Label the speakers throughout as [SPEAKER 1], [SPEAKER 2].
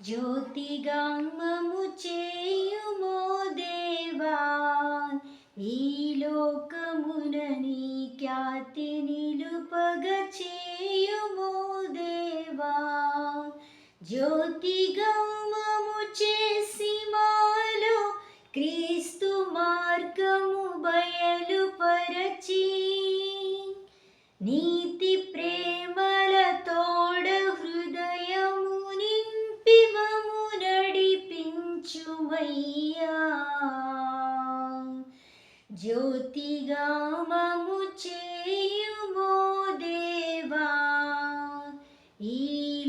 [SPEAKER 1] జ్యోతిగామము చేయుమో దేవా, ఈ లోకమున నీ ఖ్యాతి నిలుపగ చేయుమో దేవా. జ్యోతిగామము చేసి మాలో క్రీస్తు మార్గము బయలుపరచి, నీతి ప్రేమల తోడ హృదయము నింపి మము నడిపించుమయ్యా. జ్యోతిగామము చేయుమో దేవా, ఈ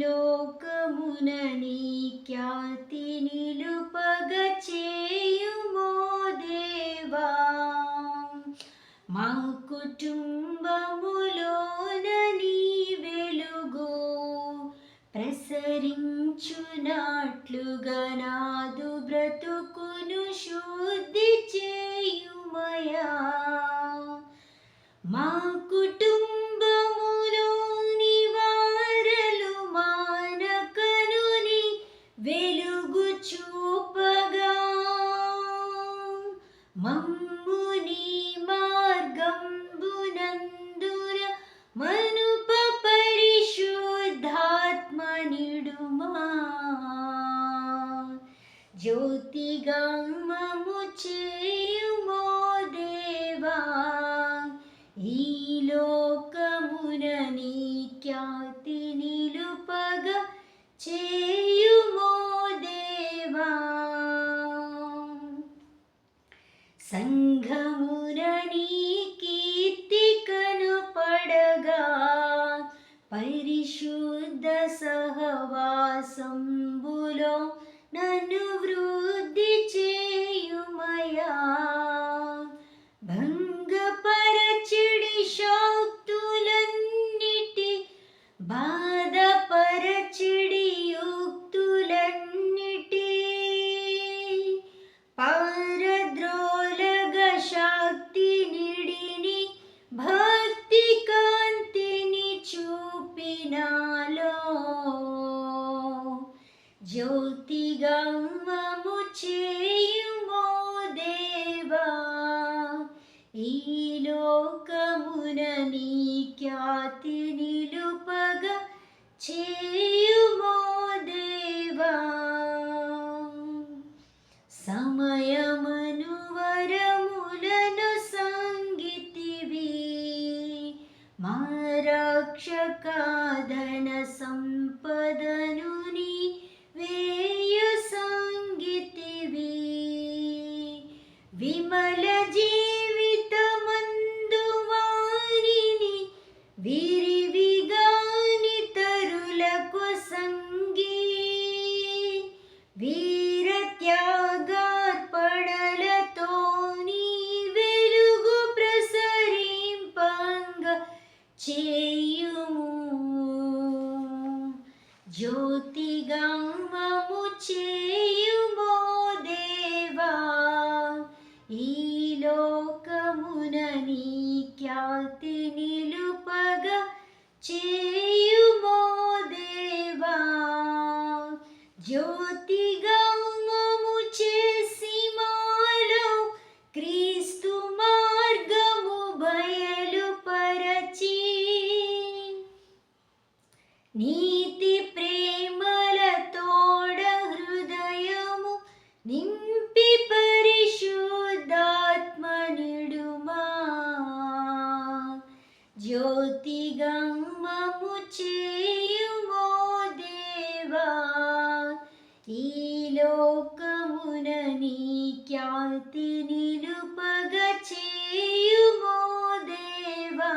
[SPEAKER 1] లోకమున నీ ఖ్యాతి నిలుపగ చేయుమో దేవా. మా కుటుంబములోన నీ వెలుగు ప్రసరించునట్లుగా నాదు బ్రతుకును శుద్ధి చేయుమయా. మా కుటుంబములోని వారలు మానకను నీ వెలుగు చూపగా, మమ్ము నీ మార్గంబునందున మనుప పరిశుద్ధాత్మ నిడుమా. జ్యోతిగామము చేయుమో దేవా, ఈ లోకమున నీ ఖ్యాతి నిలుపగ చేయుమో దేవా. సంఘమున నీ కీర్తి కనుపడగా, పరిశుద్ధ సహవాసంబులో నన్ను వృద్ధి చేయుమయా. భంగపరచిడి శక్తులన్నిటి, బాధపరచిడి యుక్తులన్నిటి, పారద్రోలగ శక్తి నిడిని భక్తి కాంతిని చూపినాలో. జ్యోతిగామము చేయుమో దేవా, ఈ లోకమున నీ ఖ్యాతి నిలుపగ చేయుమో దేవా. సమయమను వరములను సంగితివి, మా రక్షకాధన సంపదను నీ వేయు సంగితివి. విమల జీవితమందు వారిని విరివిగాని తరులకు సంగి, వీరత్యాగార్పణలతో నీ వెలుగు ప్రసరింపంగ చేయుము. జ్యోతిగామము చేయుమో దేవా, ఈ లోకమున నీ ఖ్యాతి నిలుపగ చేయుమో దేవా. జ్యోతిగామము చేసి మాలో క్రీస్తు మార్గము బయలుపరచి, నీతి ప్రేమల తోడ హృదయము నింపి పరిశుద్ధాత్మ నిడుమా. జ్యోతిగామము చేయుమో దేవా, ఈ లోకమున నీ ఖ్యాతి నిలుపగ చేయుమో దేవా.